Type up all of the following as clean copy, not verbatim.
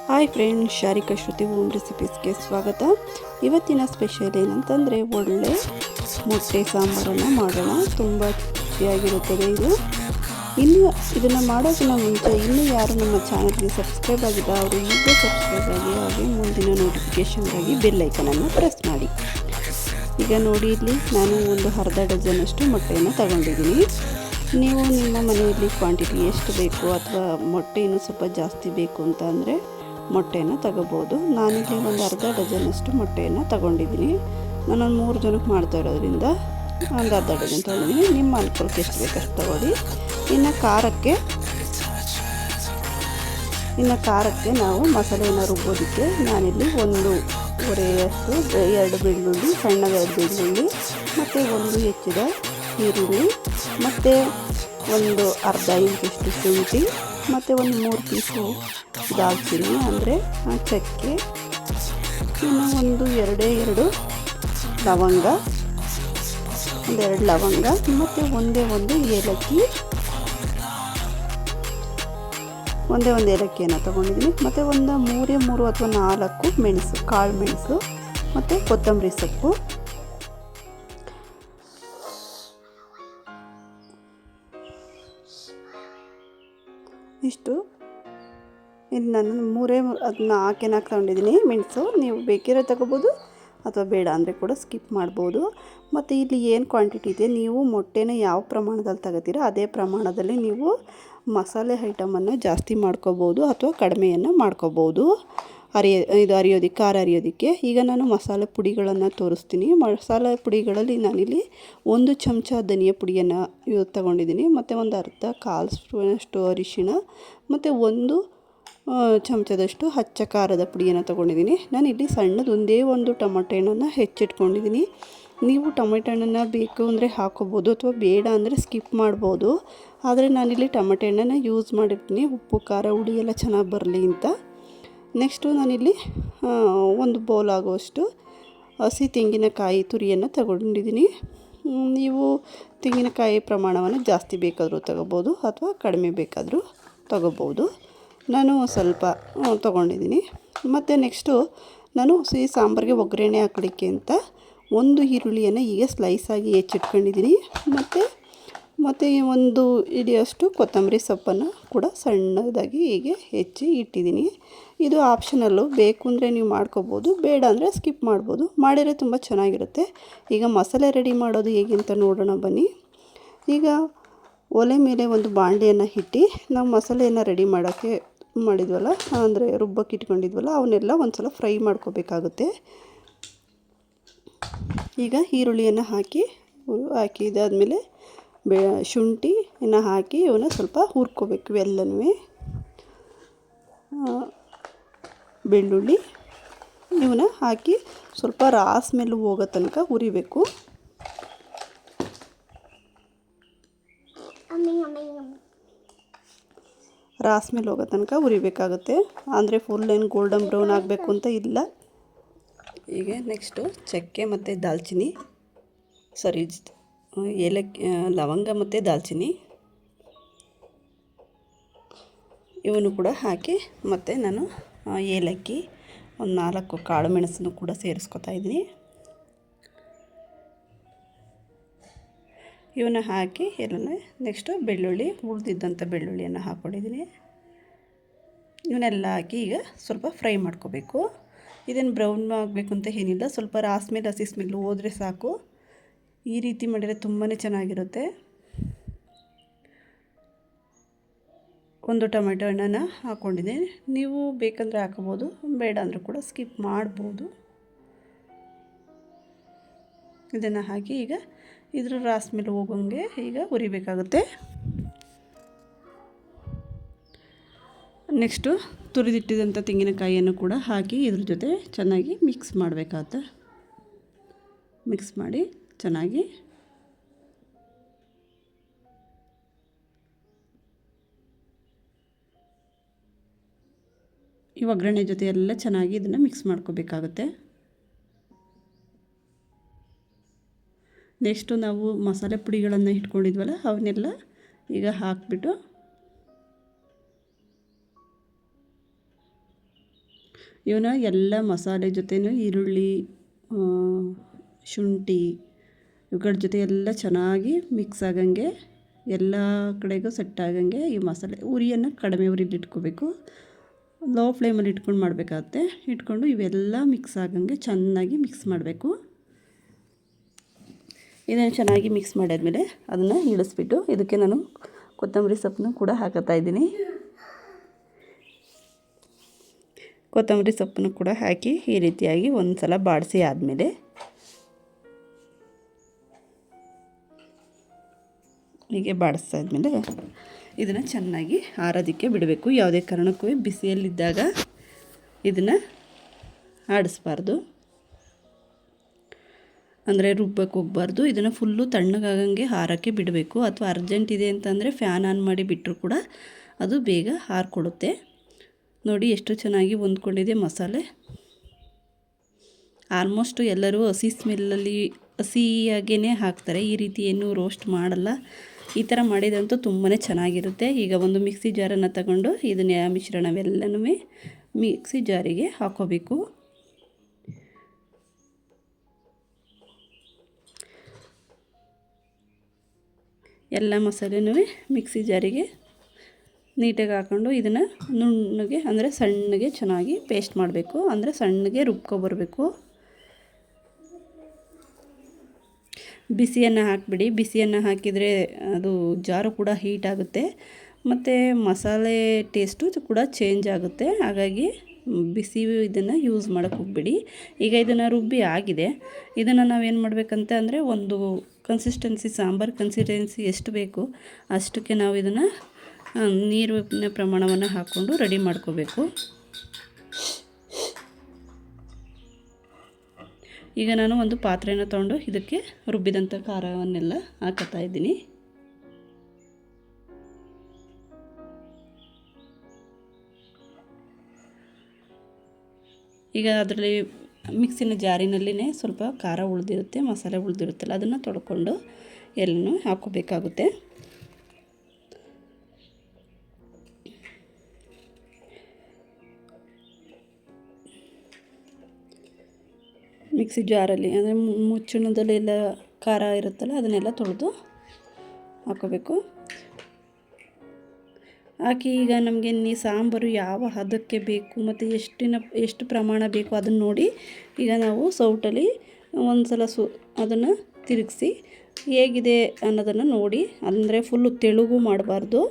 Hi friends, ಶಾರಿಕಾ ಶ್ರುತಿ home ರೆಸಿಪೀಸ್ಗೆ ಸ್ವಾಗತ. ಇವತ್ತಿನ special ಏನಂತಂದರೆ ಒಳ್ಳೆ ಮೊಟ್ಟೆ ಸಾಂಬಾರನ್ನು ಮಾಡೋಣ. ತುಂಬ ರುಚಿಯಾಗಿರುತ್ತದೆ ಇದು. ಇನ್ನು ಇದನ್ನು ಮಾಡೋಕ್ಕಿಂತ ಮುಂಚೆ ಇನ್ನೂ ಯಾರು ನಮ್ಮ ಚಾನಲ್ಗೆ ಸಬ್ಸ್ಕ್ರೈಬ್ ಆಗಿದ್ದ ಅವರು ಈಗ ಸಬ್ಸ್ಕ್ರೈಬ್ ಆಗಿ ಹಾಗೆ ಮುಂದಿನ ನೋಟಿಫಿಕೇಷನ್ಗಾಗಿ ಬೆಲ್ ಐಕನನ್ನು ಪ್ರೆಸ್ ಮಾಡಿ. ಈಗ ನೋಡಿ, ಇಲ್ಲಿ ನಾನು ಒಂದು ಅರ್ಧ ಡಜನಷ್ಟು ಮೊಟ್ಟೆಯನ್ನು ತಗೊಂಡಿದ್ದೀನಿ. ನೀವು ನಿಮ್ಮ ಮನೆಯಲ್ಲಿ ಕ್ವಾಂಟಿಟಿ ಎಷ್ಟು ಬೇಕು ಅಥವಾ ಮೊಟ್ಟೆ ಇನ್ನೂ ಸ್ವಲ್ಪ ಜಾಸ್ತಿ ಬೇಕು ಅಂತ ಅಂದರೆ ಮೊಟ್ಟೆಯನ್ನು ತಗೋಬೋದು. ನಾನಿಲ್ಲಿ ಒಂದು ಅರ್ಧ ಡಜನಷ್ಟು ಮೊಟ್ಟೆಯನ್ನು ತಗೊಂಡಿದ್ದೀನಿ. ನಾನೊಂದು 3 ಜನಕ್ಕೆ ಮಾಡ್ತಾ ಇರೋದ್ರಿಂದ ಒಂದು ಅರ್ಧ ಡಜನ್ ತೊಗೊಂಡಿದ್ದೀನಿ. ನಿಮ್ಮ ಅನುಕೂಲಕ್ಕೆ ಎಷ್ಟು ಬೇಕಷ್ಟು ತಗೊಳ್ಳಿ. ಇನ್ನು ಖಾರಕ್ಕೆ ನಾವು ಮಸಾಲೆಯನ್ನು ರುಬ್ಬೋದಕ್ಕೆ ನಾನಿಲ್ಲಿ 1.5 2 ಬೆಳ್ಳುಳ್ಳಿ, ಸಣ್ಣದ 2 ಬೆಳ್ಳುಳ್ಳಿ ಮತ್ತು 1 ಹೆಚ್ಚಿದ ಈರುಳ್ಳಿ ಮತ್ತು ಒಂದು ಅರ್ಧ ಇಂಚಷ್ಟು ಶುಂಠಿ ಮತ್ತು ಒಂದು 3 ಪೀಸು ದಾಲ್ಚಿನ್ನಿ ಅಂದರೆ ಚಕ್ಕೆ, ಇನ್ನು ಒಂದು 2 ಲವಂಗ, 2 ಲವಂಗ ಮತ್ತು ಒಂದು ಏಲಕ್ಕಿಯನ್ನು ತೊಗೊಂಡಿದ್ದೀನಿ. ಮತ್ತು ಒಂದು 3 ಅಥವಾ 4 ಮೆಣಸು, ಕಾಳು ಮೆಣಸು ಮತ್ತು ಕೊತ್ತಂಬರಿ ಸೊಪ್ಪು. ಇಷ್ಟು ಇಲ್ಲಿ ನಾನು 4 ತಗೊಂಡಿದ್ದೀನಿ ಮೆಣಸು. ನೀವು ಬೇಕಿರೋ ತಗೋಬೋದು ಅಥವಾ ಬೇಡ ಅಂದರೆ ಕೂಡ ಸ್ಕಿಪ್ ಮಾಡ್ಬೋದು. ಮತ್ತು ಇಲ್ಲಿ ಏನು ಕ್ವಾಂಟಿಟಿ ಇದೆ, ನೀವು ಮೊಟ್ಟೆನ ಯಾವ ಪ್ರಮಾಣದಲ್ಲಿ ತಗೋತೀರೋ ಅದೇ ಪ್ರಮಾಣದಲ್ಲಿ ನೀವು ಮಸಾಲೆ ಐಟಮನ್ನು ಜಾಸ್ತಿ ಮಾಡ್ಕೋಬೋದು ಅಥವಾ ಕಡಿಮೆಯನ್ನು ಮಾಡ್ಕೋಬೋದು. ಖಾರ ಅರಿಯೋದಕ್ಕೆ ಈಗ ನಾನು ಮಸಾಲೆ ಪುಡಿಗಳನ್ನು ತೋರಿಸ್ತೀನಿ. ಮಸಾಲೆ ಪುಡಿಗಳಲ್ಲಿ ನಾನಿಲ್ಲಿ 1 ಚಮಚ ಧನಿಯಾ ಪುಡಿಯನ್ನು ತಗೊಂಡಿದ್ದೀನಿ ಮತ್ತು ಒಂದು ಕಾಲು ಸ್ಪೂನಷ್ಟು ಅರಿಶಿಣ ಮತ್ತು 1 ಚಮಚದಷ್ಟು ಅಚ್ಚ ಖಾರದ ಪುಡಿಯನ್ನು ತೊಗೊಂಡಿದ್ದೀನಿ. ನಾನಿಲ್ಲಿ ಒಂದೇ ಒಂದು ಟೊಮೆಟೊ ಹಣ್ಣನ್ನು ಹೆಚ್ಚಿಟ್ಕೊಂಡಿದ್ದೀನಿ. ನೀವು ಟೊಮೆಟೊ ಹಣ್ಣನ್ನು ಬೇಕು ಅಂದರೆ ಹಾಕೋಬೋದು ಅಥವಾ ಬೇಡ ಅಂದರೆ ಸ್ಕಿಪ್ ಮಾಡ್ಬೋದು. ಆದರೆ ನಾನಿಲ್ಲಿ ಟೊಮೆಟೊ ಹಣ್ಣನ್ನು ಯೂಸ್ ಮಾಡಿರ್ತೀನಿ, ಉಪ್ಪು ಖಾರ ಹುಳಿ ಎಲ್ಲ ಚೆನ್ನಾಗಿ ಬರಲಿ ಅಂತ. ನೆಕ್ಸ್ಟು ನಾನಿಲ್ಲಿ 1 ಬೌಲ್ ಆಗುವಷ್ಟು ಹಸಿ ತೆಂಗಿನಕಾಯಿ ತುರಿಯನ್ನು ತಗೊಂಡಿದ್ದೀನಿ. ನೀವು ತೆಂಗಿನಕಾಯಿ ಪ್ರಮಾಣವನ್ನು ಜಾಸ್ತಿ ಬೇಕಾದರೂ ತಗೋಬೋದು ಅಥವಾ ಕಡಿಮೆ ಬೇಕಾದರೂ ತಗೋಬೋದು. ನಾನು ಸ್ವಲ್ಪ ತೊಗೊಂಡಿದ್ದೀನಿ. ಮತ್ತು ನೆಕ್ಸ್ಟು ನಾನು ಈ ಸಾಂಬಾರಿಗೆ ಒಗ್ಗರಣೆ ಹಾಕಲಿಕ್ಕೆ ಅಂತ 1 ಈರುಳ್ಳಿಯನ್ನು ಹೀಗೆ ಸ್ಲೈಸಾಗಿ ಹೆಚ್ಚಿಟ್ಕೊಂಡಿದ್ದೀನಿ. ಮತ್ತು 1 ಹಿಡಿಯಷ್ಟು ಕೊತ್ತಂಬರಿ ಸೊಪ್ಪನ್ನು ಕೂಡ ಸಣ್ಣದಾಗಿ ಹೀಗೆ ಹೆಚ್ಚಿ ಇಟ್ಟಿದ್ದೀನಿ. ಇದು ಆಪ್ಷನಲ್ಲು, ಬೇಕು ಅಂದರೆ ನೀವು ಮಾಡ್ಕೋಬೋದು, ಬೇಡ ಅಂದರೆ ಸ್ಕಿಪ್ ಮಾಡ್ಬೋದು. ಮಾಡಿದರೆ ತುಂಬ ಚೆನ್ನಾಗಿರುತ್ತೆ. ಈಗ ಮಸಾಲೆ ರೆಡಿ ಮಾಡೋದು ಹೇಗೆ ಅಂತ ನೋಡೋಣ ಬನ್ನಿ. ಈಗ ಒಲೆ ಮೇಲೆ ಒಂದು ಬಾಣಲೆಯನ್ನು ಇಟ್ಟು ನಾವು ಮಸಾಲೆಯನ್ನು ರೆಡಿ ಮಾಡಿದ್ವಲ್ಲ, ಅಂದರೆ ರುಬ್ಬಕ್ಕೆ ಇಟ್ಕೊಂಡಿದ್ವಲ್ಲ, ಅವನ್ನೆಲ್ಲ ಒಂದು ಸಲ ಫ್ರೈ ಮಾಡ್ಕೋಬೇಕಾಗುತ್ತೆ. ಈಗ ಈರುಳ್ಳಿಯನ್ನು ಹಾಕಿದಾದ್ಮೇಲೆ ಶುಂಠಿಯನ್ನು ಹಾಕಿ ಇವನ್ನ ಸ್ವಲ್ಪ ಹುರ್ಕೋಬೇಕು. ಇವೆಲ್ಲನೂ ಬೆಳ್ಳುಳ್ಳಿ ಇವನ್ನ ಹಾಕಿ ಸ್ವಲ್ಪ ಸ್ಮೆಲ್ ಹೋಗೋ ತನಕ ಹುರಿಬೇಕು. ಸ್ಮೆಲ್ ಹೋಗೋ ತನಕ ಹುರಿಬೇಕಾಗುತ್ತೆ. ಅಂದರೆ ಫುಲ್ ಏನು ಗೋಲ್ಡನ್ ಬ್ರೌನ್ ಆಗಬೇಕು ಅಂತ ಇಲ್ಲ. ಈಗ ನೆಕ್ಸ್ಟು ಚಕ್ಕೆ ಮತ್ತು ದಾಲ್ಚಿನ್ನಿ, ಲವಂಗ ಮತ್ತು ದಾಲ್ಚಿನ್ನಿ ಇವನ್ನು ಕೂಡ ಹಾಕಿ, ಮತ್ತು ನಾನು ಏಲಕ್ಕಿ, ಒಂದು 4 ಕಾಳು ಮೆಣಸನ್ನು ಕೂಡ ಸೇರಿಸ್ಕೊತಾ ಇದ್ದೀನಿ. ಇವನ್ನ ಹಾಕಿ ಎಲ್ಲನೂ ನೆಕ್ಸ್ಟು ಉಳಿದಿದ್ದಂಥ ಬೆಳ್ಳುಳ್ಳಿಯನ್ನು ಹಾಕ್ಕೊಂಡಿದ್ದೀನಿ. ಇವನ್ನೆಲ್ಲ ಹಾಕಿ ಈಗ ಸ್ವಲ್ಪ ಫ್ರೈ ಮಾಡ್ಕೋಬೇಕು. ಇದನ್ನು ಬ್ರೌನ್ ಆಗಬೇಕು ಅಂತ ಏನಿಲ್ಲ, ಸ್ವಲ್ಪ ಹಸಿ ಸ್ಮೆಲ್ ಹೋದರೆ ಸಾಕು. ಈ ರೀತಿ ಮಾಡಿದರೆ ತುಂಬಾ ಚೆನ್ನಾಗಿರುತ್ತೆ. 1 ಟೊಮೆಟೊ ಹಣ್ಣನ್ನು ಹಾಕ್ಕೊಂಡಿದ್ದೀನಿ. ನೀವು ಬೇಕಂದರೆ ಹಾಕೋಬೋದು, ಬೇಡ ಅಂದರೆ ಕೂಡ ಸ್ಕಿಪ್ ಮಾಡ್ಬೋದು. ಇದನ್ನು ಹಾಕಿ ಈಗ ಇದ್ರ ಸ್ಮೆಲ್ ಹೋಗೋಂಗೆ ಈಗ ಹುರಿಬೇಕಾಗುತ್ತೆ. ನೆಕ್ಸ್ಟು ತುರಿದಿಟ್ಟಿದಂಥ ತೆಂಗಿನಕಾಯಿಯನ್ನು ಕೂಡ ಹಾಕಿ ಇದ್ರ ಜೊತೆ ಚೆನ್ನಾಗಿ ಮಿಕ್ಸ್ ಮಾಡಬೇಕಾಗುತ್ತೆ. ಮಿಕ್ಸ್ ಮಾಡಿ ಚೆನ್ನಾಗಿ ಈ ಒಗ್ಗರಣೆ ಜೊತೆ ಎಲ್ಲ ಚೆನ್ನಾಗಿ ಇದನ್ನು ಮಿಕ್ಸ್ ಮಾಡ್ಕೋಬೇಕಾಗುತ್ತೆ. ನೆಕ್ಸ್ಟು ನಾವು ಮಸಾಲೆ ಪುಡಿಗಳನ್ನು ಇಟ್ಕೊಂಡಿದ್ವಲ್ಲ ಅವನ್ನೆಲ್ಲ ಈಗ ಹಾಕಿಬಿಟ್ಟು ಇವನ್ನ ಎಲ್ಲ ಮಸಾಲೆ ಜೊತೆನೂ ಈರುಳ್ಳಿ, ಶುಂಠಿ ಇವುಗಳ ಜೊತೆ ಎಲ್ಲ ಚೆನ್ನಾಗಿ ಮಿಕ್ಸ್ ಆಗಂಗೆ ಎಲ್ಲ ಕಡೆಗೂ ಸೆಟ್ ಆಗಂಗೆ ಈ ಮಸಾಲೆ ಉರಿಯನ್ನು ಕಡಿಮೆ ಉರಿಲಿ ಇಟ್ಕೋಬೇಕು. ಲೋ ಫ್ಲೇಮಲ್ಲಿ ಇಟ್ಕೊಂಡು ಮಾಡಬೇಕಾಗತ್ತೆ. ಇಟ್ಕೊಂಡು ಇವೆಲ್ಲ ಮಿಕ್ಸ್ ಆಗಂಗೆ ಚೆನ್ನಾಗಿ ಮಿಕ್ಸ್ ಮಾಡಬೇಕು. ಇದನ್ನು ಚೆನ್ನಾಗಿ ಮಿಕ್ಸ್ ಮಾಡಿದ್ಮೇಲೆ ಅದನ್ನು ಇಳಿಸ್ಬಿಟ್ಟು ಇದಕ್ಕೆ ನಾನು ಕೊತ್ತಂಬರಿ ಸೊಪ್ಪನ್ನು ಕೂಡ ಹಾಕುತ್ತಾ ಇದ್ದೀನಿ. ಕೊತ್ತಂಬರಿ ಸೊಪ್ಪನ್ನು ಕೂಡ ಹಾಕಿ ಈ ರೀತಿಯಾಗಿ ಒಂದು ಸಲ ಬಾಡಿಸಿ ಆದಮೇಲೆ ಹೀಗೆ ಬಾಡಿಸ್ತಾ ಇದ್ಮೇಲೆ ಇದನ್ನು ಚೆನ್ನಾಗಿ ಆರೋದಕ್ಕೆ ಬಿಡಬೇಕು. ಯಾವುದೇ ಕಾರಣಕ್ಕೂ ಬಿಸಿಯಲ್ಲಿದ್ದಾಗ ಇದನ್ನು ಆಡಿಸ್ಬಾರ್ದು, ಅಂದರೆ ರುಬ್ಬಕ್ಕೆ ಹೋಗಬಾರ್ದು. ಇದನ್ನು ಫುಲ್ಲು ತಣ್ಣಗಾಗಂಗೆ ಆರೋಕ್ಕೆ ಬಿಡಬೇಕು. ಅಥವಾ ಅರ್ಜೆಂಟ್ ಇದೆ ಅಂತಂದರೆ ಫ್ಯಾನ್ ಆನ್ ಮಾಡಿ ಬಿಟ್ಟರು ಕೂಡ ಅದು ಬೇಗ ಆರಿಕೊಡುತ್ತೆ. ನೋಡಿ ಎಷ್ಟು ಚೆನ್ನಾಗಿ ಹೊಂದ್ಕೊಂಡಿದೆ ಮಸಾಲೆ. ಆಲ್ಮೋಸ್ಟ್ ಎಲ್ಲರೂ ಹಸಿ ಸ್ಮೆಲ್ಲಲ್ಲಿ ಹಸಿಯಾಗೇ ಹಾಕ್ತಾರೆ, ಈ ರೀತಿ ಏನೂ ರೋಸ್ಟ್ ಮಾಡಲ್ಲ. ಈ ಥರ ಮಾಡಿದಂತೂ ತುಂಬಾ ಚೆನ್ನಾಗಿರುತ್ತೆ. ಈಗ ಒಂದು ಮಿಕ್ಸಿ ಜಾರನ್ನು ತಗೊಂಡು ಇದನ್ನ ಮಿಶ್ರಣವೆಲ್ಲನೂ ಮಿಕ್ಸಿ ಜಾರಿಗೆ ಹಾಕೋಬೇಕು. ಎಲ್ಲ ಮಸಾಲೆನೂ ಮಿಕ್ಸಿ ಜಾರಿಗೆ ನೀಟಾಗಿ ಹಾಕ್ಕೊಂಡು ಇದನ್ನು ನುಣ್ಣಗೆ ಅಂದರೆ ಸಣ್ಣಗೆ ಚೆನ್ನಾಗಿ ಪೇಸ್ಟ್ ಮಾಡಬೇಕು. ಅಂದರೆ ಸಣ್ಣಗೆ ರುಬ್ಕೊಬರಬೇಕು. ಬಿಸಿಯನ್ನು ಹಾಕಿಬಿಡಿ. ಬಿಸಿಯನ್ನು ಹಾಕಿದರೆ ಅದು ಜಾರು ಕೂಡ ಹೀಟ್ ಆಗುತ್ತೆ ಮತ್ತು ಮಸಾಲೆ ಟೇಸ್ಟು ಕೂಡ ಚೇಂಜ್ ಆಗುತ್ತೆ. ಹಾಗಾಗಿ ಬಿಸಿ ಇದನ್ನು ಯೂಸ್ ಮಾಡೋಕ್ಕೆ ಹೋಗ್ಬಿಡಿ. ಈಗ ಇದನ್ನು ರುಬ್ಬಿ ಆಗಿದೆ. ಇದನ್ನು ನಾವೇನು ಮಾಡಬೇಕಂತ ಅಂದರೆ ಒಂದು ಕನ್ಸಿಸ್ಟೆನ್ಸಿ ಸಾಂಬಾರು ಕನ್ಸಿಸ್ಟೆನ್ಸಿ ಎಷ್ಟು ಬೇಕು ಅಷ್ಟಕ್ಕೆ ನಾವು ಇದನ್ನು ನೀರಿನ ಪ್ರಮಾಣವನ್ನು ಹಾಕ್ಕೊಂಡು ರೆಡಿ ಮಾಡ್ಕೋಬೇಕು. ಈಗ ನಾನು ಒಂದು ಪಾತ್ರೆನ ತೊಗೊಂಡು ಇದಕ್ಕೆ ರುಬ್ಬಿದಂಥ ಖಾರವನ್ನೆಲ್ಲ ಹಾಕುತ್ತಾ ಇದ್ದೀನಿ. ಈಗ ಅದರಲ್ಲಿ ಮಿಕ್ಸಿನ ಜಾರಿನಲ್ಲಿನೇ ಸ್ವಲ್ಪ ಖಾರ ಉಳಿದಿರುತ್ತೆ, ಮಸಾಲೆ ಉಳಿದಿರುತ್ತಲ್ಲ ಅದನ್ನು ತೊಳ್ಕೊಂಡು ಎಲ್ಲನೂ ಹಾಕೋಬೇಕಾಗುತ್ತೆ. ಮಿಕ್ಸಿ ಜಾರಲ್ಲಿ ಅಂದರೆ ಮುಚ್ಚಳದಲ್ಲೆಲ್ಲ ಖಾರ ಇರುತ್ತಲ್ಲ ಅದನ್ನೆಲ್ಲ ತೊಳೆದು ಹಾಕೋಬೇಕು. ಹಾಕಿ ಈಗ ನಮಗೆ ಸಾಂಬಾರು ಯಾವ ಹದಕ್ಕೆ ಬೇಕು ಮತ್ತು ಎಷ್ಟು ಪ್ರಮಾಣ ಬೇಕು ಅದನ್ನು ನೋಡಿ ಈಗ ನಾವು ಸೌಟಲ್ಲಿ ಒಂದು ಸಲ ಅದನ್ನು ತಿರುಗಿಸಿ ಹೇಗಿದೆ ಅನ್ನೋದನ್ನು ನೋಡಿ, ಅಂದರೆ ಫುಲ್ಲು ತೆಳುಗೂ ಮಾಡಬಾರ್ದು.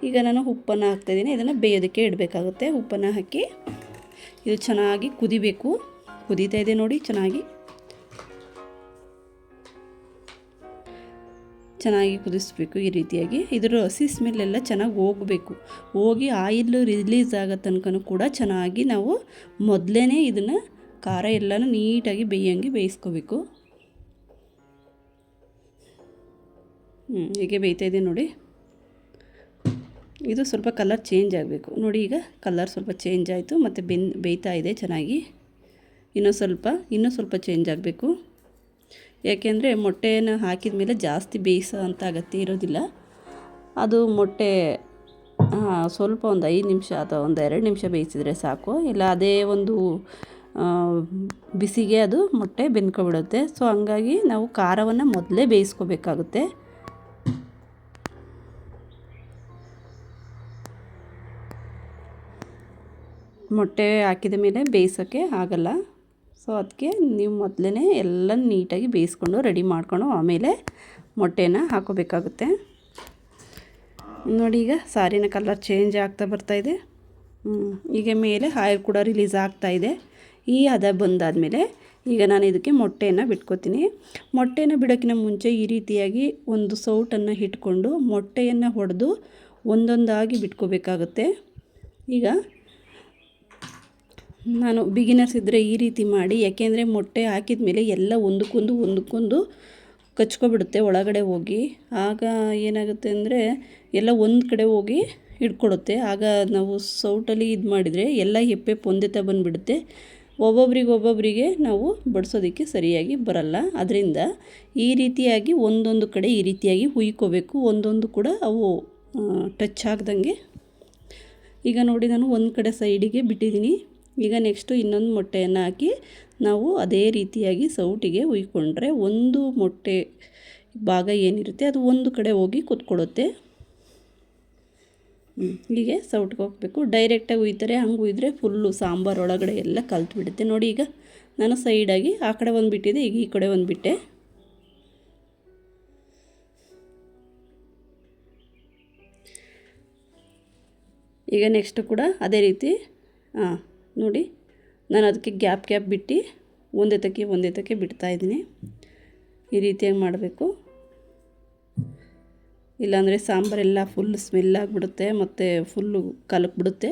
ಈಗ ನಾನು ಉಪ್ಪನ್ನು ಹಾಕ್ತಾಯಿದ್ದೀನಿ. ಇದನ್ನು ಬೇಯೋದಕ್ಕೆ ಇಡಬೇಕಾಗುತ್ತೆ. ಉಪ್ಪನ್ನು ಹಾಕಿ ಇದು ಚೆನ್ನಾಗಿ ಕುದಿಬೇಕು. ಕುದೀತಾ ಇದೆ ನೋಡಿ, ಚೆನ್ನಾಗಿ ಕುದಿಸ್ಬೇಕು. ಈ ರೀತಿಯಾಗಿ ಇದರ ಹಸಿ ಸ್ಮೆಲ್ಲೆಲ್ಲ ಚೆನ್ನಾಗಿ ಹೋಗಿ ಆಯಿಲ್ ರಿಲೀಸ್ ಆಗೋ ತನಕ ಕೂಡ ಚೆನ್ನಾಗಿ ನಾವು ಮೊದಲೇ ಇದನ್ನು ಖಾರ ಎಲ್ಲನೂ ನೀಟಾಗಿ ಬೇಯಿಸ್ಕೋಬೇಕು. ಹೀಗೆ ಬೇಯ್ತಾ ಇದೆ ನೋಡಿ. ಇದು ಸ್ವಲ್ಪ ಕಲರ್ ಚೇಂಜ್ ಆಗಬೇಕು ನೋಡಿ. ಈಗ ಕಲರ್ ಸ್ವಲ್ಪ ಚೇಂಜ್ ಆಯಿತು ಮತ್ತು ಬೇಯ್ತಾ ಇದೆ ಚೆನ್ನಾಗಿ. ಇನ್ನೂ ಸ್ವಲ್ಪ ಚೇಂಜ್ ಆಗಬೇಕು. ಯಾಕೆಂದರೆ ಮೊಟ್ಟೆಯನ್ನು ಹಾಕಿದ ಮೇಲೆ ಜಾಸ್ತಿ ಬೇಯಿಸೋ ಅಂತ ಅಗತ್ಯ ಇರೋದಿಲ್ಲ. ಅದು ಮೊಟ್ಟೆ ಸ್ವಲ್ಪ ಒಂದು 5 ನಿಮಿಷ ಅಥವಾ ಒಂದು 2 ನಿಮಿಷ ಬೇಯಿಸಿದರೆ ಸಾಕು. ಇಲ್ಲ ಅದೇ ಒಂದು ಬಿಸಿಗೆ ಅದು ಮೊಟ್ಟೆ ಬೆಂದ್ಕೊಬಿಡುತ್ತೆ. ಸೊ ಹಂಗಾಗಿ ನಾವು ಖಾರವನ್ನು ಮೊದಲೇ ಬೇಯಿಸ್ಕೋಬೇಕಾಗುತ್ತೆ. ಮೊಟ್ಟೆ ಹಾಕಿದ ಮೇಲೆ ಬೇಯಿಸೋಕ್ಕೆ ಆಗಲ್ಲ. ಸೊ ಅದಕ್ಕೆ ನೀವು ಮೊದಲೇ ಎಲ್ಲ ನೀಟಾಗಿ ಬೇಯಿಸ್ಕೊಂಡು ರೆಡಿ ಮಾಡ್ಕೊಂಡು ಆಮೇಲೆ ಮೊಟ್ಟೆನ ಹಾಕೋಬೇಕಾಗುತ್ತೆ. ನೋಡಿ ಈಗ ಸಾರಿನ ಕಲರ್ ಚೇಂಜ್ ಆಗ್ತಾ ಬರ್ತಾಯಿದೆ. ಈಗ ಮೇಲೆ ಆಯಿಲ್ ಕೂಡ ರಿಲೀಸ್ ಆಗ್ತಾಯಿದೆ. ಈ ಹದ ಬಂದಾದಮೇಲೆ ಈಗ ನಾನು ಇದಕ್ಕೆ ಮೊಟ್ಟೆಯನ್ನು ಬಿಟ್ಕೋತೀನಿ. ಮೊಟ್ಟೆನ ಬಿಡೋಕ್ಕಿಂತ ಮುಂಚೆ ಈ ರೀತಿಯಾಗಿ ಒಂದು ಸೌಟನ್ನು ಇಟ್ಕೊಂಡು ಮೊಟ್ಟೆಯನ್ನು ಹೊಡೆದು ಒಂದೊಂದಾಗಿ ಬಿಟ್ಕೋಬೇಕಾಗುತ್ತೆ. ಈಗ ನಾನು ಬಿಗಿನರ್ಸ್ ಇದ್ದರೆ ಈ ರೀತಿ ಮಾಡಿ, ಯಾಕೆಂದರೆ ಮೊಟ್ಟೆ ಹಾಕಿದ ಮೇಲೆ ಎಲ್ಲ ಒಂದಕ್ಕೊಂದು ಕಚ್ಕೊಬಿಡುತ್ತೆ ಒಳಗಡೆ ಹೋಗಿ. ಆಗ ಏನಾಗುತ್ತೆ ಅಂದರೆ ಎಲ್ಲ ಒಂದು ಕಡೆ ಹೋಗಿ ಹಿಡ್ಕೊಡುತ್ತೆ. ಆಗ ನಾವು ಸೌಟಲ್ಲಿ ಇದು ಮಾಡಿದರೆ ಎಲ್ಲ ಹೆಪ್ಪೆ ಪೊಂದೆತ ಬಂದುಬಿಡುತ್ತೆ. ಒಬ್ಬೊಬ್ಬರಿಗೆ ನಾವು ಬಡಿಸೋದಕ್ಕೆ ಸರಿಯಾಗಿ ಬರಲ್ಲ. ಅದರಿಂದ ಈ ರೀತಿಯಾಗಿ ಒಂದೊಂದು ಕಡೆ ಈ ರೀತಿಯಾಗಿ ಹುಯ್ಕೋಬೇಕು. ಒಂದೊಂದು ಕೂಡ ಅವು ಟಚ್ ಆಗ್ದಂಗೆ. ಈಗ ನೋಡಿ ನಾನು ಒಂದು ಕಡೆ ಸೈಡಿಗೆ ಬಿಟ್ಟಿದ್ದೀನಿ. ಈಗ ನೆಕ್ಸ್ಟು ಇನ್ನೊಂದು ಮೊಟ್ಟೆಯನ್ನು ಹಾಕಿ ನಾವು ಅದೇ ರೀತಿಯಾಗಿ ಸೌಟಿಗೆ ಹುಯ್ಕೊಂಡ್ರೆ ಒಂದು ಮೊಟ್ಟೆ ಭಾಗ ಏನಿರುತ್ತೆ ಅದು ಒಂದು ಕಡೆ ಹೋಗಿ ಕೂತ್ಕೊಳ್ಳುತ್ತೆ. ಹೀಗೆ ಸೌಟ್ಗೆ ಹೋಗಬೇಕು. ಡೈರೆಕ್ಟಾಗಿ ಹುಯ್ತಾರೆ, ಹಂಗೆ ಹುಯ್ದ್ರೆ ಫುಲ್ಲು ಸಾಂಬಾರು ಒಳಗಡೆ ಎಲ್ಲ ಕಲ್ತು ಬಿಡುತ್ತೆ. ನೋಡಿ, ಈಗ ನಾನು ಸೈಡಾಗಿ ಆ ಕಡೆ ಒಂದು ಬಿಟ್ಟಿದ್ದೆ, ಈಗ ಈ ಕಡೆ ಒಂದು ಬಿಟ್ಟೆ. ಈಗ ನೆಕ್ಸ್ಟ್ ಕೂಡ ಅದೇ ರೀತಿ ನೋಡಿ, ನಾನು ಅದಕ್ಕೆ ಗ್ಯಾಪ್ ಬಿಟ್ಟು ಒಂದೇ ತಕ್ಕೆ ಬಿಡ್ತಾಯಿದ್ದೀನಿ. ಈ ರೀತಿಯಾಗಿ ಮಾಡಬೇಕು, ಇಲ್ಲಾಂದರೆ ಸಾಂಬಾರೆಲ್ಲ ಫುಲ್ ಸ್ಮೆಲ್ ಆಗಿಬಿಡುತ್ತೆ ಮತ್ತು ಫುಲ್ಲು ಕಲಕ್ಬಿಡುತ್ತೆ.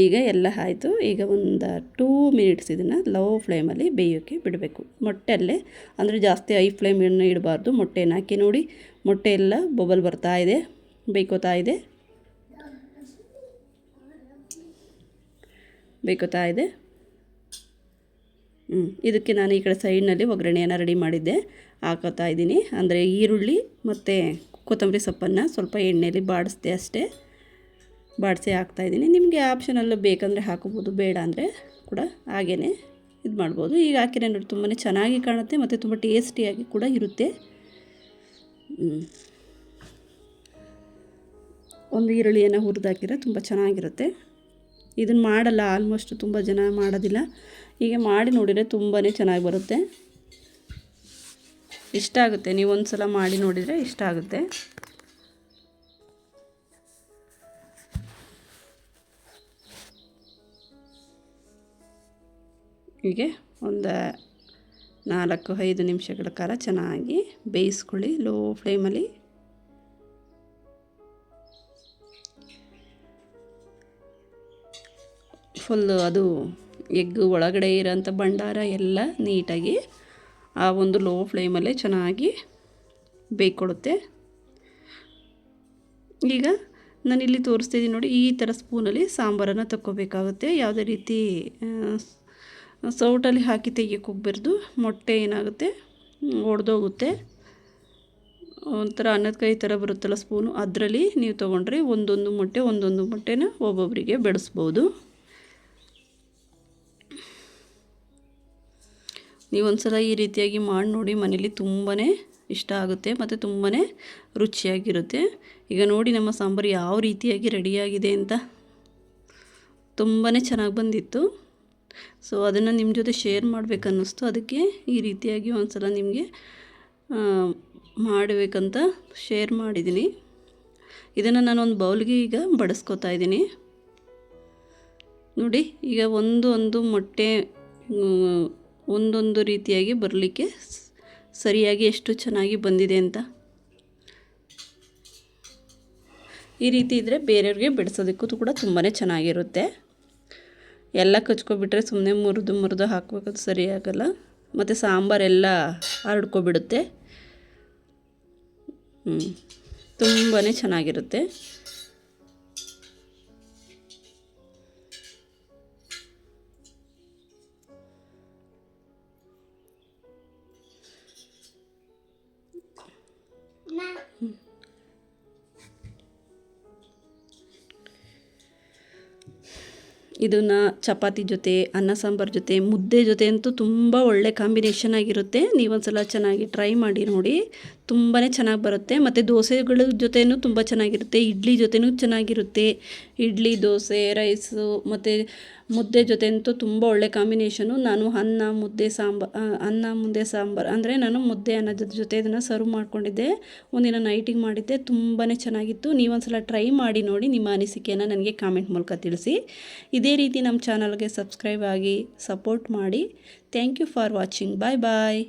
ಈಗ ಎಲ್ಲ ಆಯಿತು. ಈಗ ಒಂದು 2 ಮಿನಿಟ್ಸ್ ಇದನ್ನು ಲೋ ಫ್ಲೇಮಲ್ಲಿ ಬೇಯೋಕ್ಕೆ ಬಿಡಬೇಕು. ಮೊಟ್ಟೆಯಲ್ಲೇ, ಅಂದರೆ ಜಾಸ್ತಿ ಹೈ ಫ್ಲೇಮನ್ನು ಇಡಬಾರ್ದು. ಮೊಟ್ಟೆನ ಹಾಕಿ ನೋಡಿ, ಮೊಟ್ಟೆ ಎಲ್ಲ ಬಬಲ್ ಬರ್ತಾ ಇದೆ, ಬೇಯ್ಕೋತಾ ಇದೆ. ಇದಕ್ಕೆ ನಾನು ಈ ಕಡೆ ಸೈಡ್ನಲ್ಲಿ ಒಗ್ಗರಣೆಯನ್ನು ರೆಡಿ ಮಾಡಿದ್ದೆ, ಹಾಕೋತಾ ಇದ್ದೀನಿ. ಅಂದರೆ ಈರುಳ್ಳಿ ಮತ್ತು ಕೊತ್ತಂಬರಿ ಸೊಪ್ಪನ್ನು ಸ್ವಲ್ಪ ಎಣ್ಣೆಯಲ್ಲಿ ಬಾಡಿಸ್ದೆ, ಅಷ್ಟೇ ಬಾಡಿಸಿ ಹಾಕ್ತಾಯಿದ್ದೀನಿ. ನಿಮಗೆ ಆಪ್ಷನಲ್ಲೂ ಬೇಕಂದರೆ ಹಾಕೋಬೋದು, ಬೇಡ ಅಂದರೆ ಕೂಡ ಹಾಗೇ ಇದು ಮಾಡ್ಬೋದು. ಈಗ ಹಾಕಿದ್ರೆ ನೋಡಿ ತುಂಬಾ ಚೆನ್ನಾಗಿ ಕಾಣುತ್ತೆ ಮತ್ತು ತುಂಬ ಟೇಸ್ಟಿಯಾಗಿ ಕೂಡ ಇರುತ್ತೆ. ಒಂದು ಈರುಳ್ಳಿಯನ್ನು ಹುರಿದು ಹಾಕಿದ್ರೆ ತುಂಬ ಚೆನ್ನಾಗಿರುತ್ತೆ. ಇದನ್ನು ಮಾಡಲ್ಲ, ಆಲ್ಮೋಸ್ಟ್ ತುಂಬ ಜನ ಮಾಡೋದಿಲ್ಲ. ಹೀಗೆ ಮಾಡಿ ನೋಡಿದರೆ ತುಂಬಾ ಚೆನ್ನಾಗಿ ಬರುತ್ತೆ, ಇಷ್ಟ ಆಗುತ್ತೆ. ನೀವು ಒಂದು ಸಲ ಮಾಡಿ ನೋಡಿದರೆ ಇಷ್ಟ ಆಗುತ್ತೆ. ಹೀಗೆ ಒಂದು 4-5 ನಿಮಿಷಗಳ ಕಾಲ ಚೆನ್ನಾಗಿ ಬೇಯಿಸ್ಕೊಳ್ಳಿ ಲೋ ಫ್ಲೇಮಲ್ಲಿ. ಫುಲ್ಲು ಅದು ಎಗ್ ಒಳಗಡೆ ಇರೋಂಥ ಭಂಡಾರ ಎಲ್ಲ ನೀಟಾಗಿ ಆ ಒಂದು ಲೋ ಫ್ಲೇಮಲ್ಲೇ ಚೆನ್ನಾಗಿ ಬೇಯ್ಕೊಳ್ಳುತ್ತೆ. ಈಗ ನಾನಿಲ್ಲಿ ತೋರಿಸ್ತಿದ್ದೀನಿ ನೋಡಿ, ಈ ಥರ ಸ್ಪೂನಲ್ಲಿ ಸಾಂಬಾರನ್ನು ತಗೋಬೇಕಾಗುತ್ತೆ. ಯಾವುದೇ ರೀತಿ ಸೌಟಲ್ಲಿ ಹಾಕಿ ತೆಗಿಯೋಕ್ಕೆ ಹೋಗ್ಬಾರ್ದು. ಮೊಟ್ಟೆ ಏನಾಗುತ್ತೆ, ಒಡೆದೋಗುತ್ತೆ. ಒಂಥರ ಅನ್ನದ ಕೈ ಥರ ಬರುತ್ತಲ್ಲ ಸ್ಪೂನು, ಅದರಲ್ಲಿ ನೀವು ತೊಗೊಂಡ್ರೆ ಒಂದೊಂದು ಮೊಟ್ಟೆನ ಒಬ್ಬೊಬ್ಬರಿಗೆ ಬೆಳೆಸ್ಬೋದು. ನೀವೊಂದು ಸಲ ಈ ರೀತಿಯಾಗಿ ಮಾಡಿ ನೋಡಿ, ಮನೇಲಿ ತುಂಬಾ ಇಷ್ಟ ಆಗುತ್ತೆ ಮತ್ತು ತುಂಬಾ ರುಚಿಯಾಗಿರುತ್ತೆ. ಈಗ ನೋಡಿ ನಮ್ಮ ಸಾಂಬಾರು ಯಾವ ರೀತಿಯಾಗಿ ರೆಡಿಯಾಗಿದೆ ಅಂತ, ತುಂಬಾ ಚೆನ್ನಾಗಿ ಬಂದಿತ್ತು. ಸೊ ಅದನ್ನು ನಿಮ್ಮ ಜೊತೆ ಶೇರ್ ಮಾಡಬೇಕನ್ನಿಸ್ತು, ಅದಕ್ಕೆ ಈ ರೀತಿಯಾಗಿ ಒಂದು ಸಲ ನಿಮಗೆ ಮಾಡಬೇಕಂತ ಶೇರ್ ಮಾಡಿದ್ದೀನಿ. ಇದನ್ನು ನಾನು ಒಂದು ಬೌಲ್ಗೆ ಈಗ ಬಡಿಸ್ಕೊತಾ ಇದ್ದೀನಿ. ನೋಡಿ, ಈಗ ಒಂದು ಮೊಟ್ಟೆ ಒಂದೊಂದು ರೀತಿಯಾಗಿ ಬರಲಿಕ್ಕೆ ಸರಿಯಾಗಿ ಎಷ್ಟು ಚೆನ್ನಾಗಿ ಬಂದಿದೆ ಅಂತ. ಈ ರೀತಿ ಇದ್ದರೆ ಬೇರೆಯವ್ರಿಗೆ ಬಿಡಿಸೋದಕ್ಕೂ ಕೂಡ ತುಂಬಾ ಚೆನ್ನಾಗಿರುತ್ತೆ. ಎಲ್ಲ ಕಚ್ಕೊಬಿಟ್ರೆ ಸುಮ್ಮನೆ ಮುರಿದು ಹಾಕಬೇಕದು ಸರಿಯಾಗಲ್ಲ, ಮತ್ತು ಸಾಂಬಾರೆಲ್ಲ ಹರಡ್ಕೊಬಿಡುತ್ತೆ. ತುಂಬಾ ಚೆನ್ನಾಗಿರುತ್ತೆ. ಇದನ್ನು ಚಪಾತಿ ಜೊತೆ, ಅನ್ನ ಸಾಂಬಾರು ಜೊತೆ, ಮುದ್ದೆ ಜೊತೆ ಅಂತೂ ತುಂಬ ಒಳ್ಳೆ ಕಾಂಬಿನೇಷನ್ ಆಗಿರುತ್ತೆ. ನೀವೊಂದ್ಸಲ ಚೆನ್ನಾಗಿ ಟ್ರೈ ಮಾಡಿ ನೋಡಿ, ತುಂಬಾ ಚೆನ್ನಾಗಿ ಬರುತ್ತೆ. ಮತ್ತು ದೋಸೆಗಳ ಜೊತೆನೂ ತುಂಬ ಚೆನ್ನಾಗಿರುತ್ತೆ, ಇಡ್ಲಿ ಜೊತೆನೂ ಚೆನ್ನಾಗಿರುತ್ತೆ. ಇಡ್ಲಿ, ದೋಸೆ, ರೈಸು ಮತ್ತು ಮುದ್ದೆ ಜೊತೆ ಅಂತೂ ತುಂಬ ಒಳ್ಳೆ ಕಾಂಬಿನೇಷನು. ನಾನು ಅನ್ನ ಮುದ್ದೆ ಸಾಂಬಾರು ಅಂದರೆ ನಾನು ಮುದ್ದೆ ಅನ್ನೋದ್ರ ಜೊತೆ ಇದನ್ನು ಸರ್ವ್ ಮಾಡ್ಕೊಂಡಿದ್ದೆ. ಒಂದಿನ ನೈಟಿಗೆ ಮಾಡಿದ್ದೆ, ತುಂಬಾ ಚೆನ್ನಾಗಿತ್ತು. ನೀವೊಂದ್ಸಲ ಟ್ರೈ ಮಾಡಿ ನೋಡಿ, ನಿಮ್ಮ ಅನಿಸಿಕೆಯನ್ನು ನನಗೆ ಕಾಮೆಂಟ್ ಮೂಲಕ ತಿಳಿಸಿ. ಇದೇ ರೀತಿ ನಮ್ಮ ಚಾನಲ್ಗೆ ಸಬ್ಸ್ಕ್ರೈಬ್ ಆಗಿ ಸಪೋರ್ಟ್ ಮಾಡಿ. Thank you for watching. Bye bye.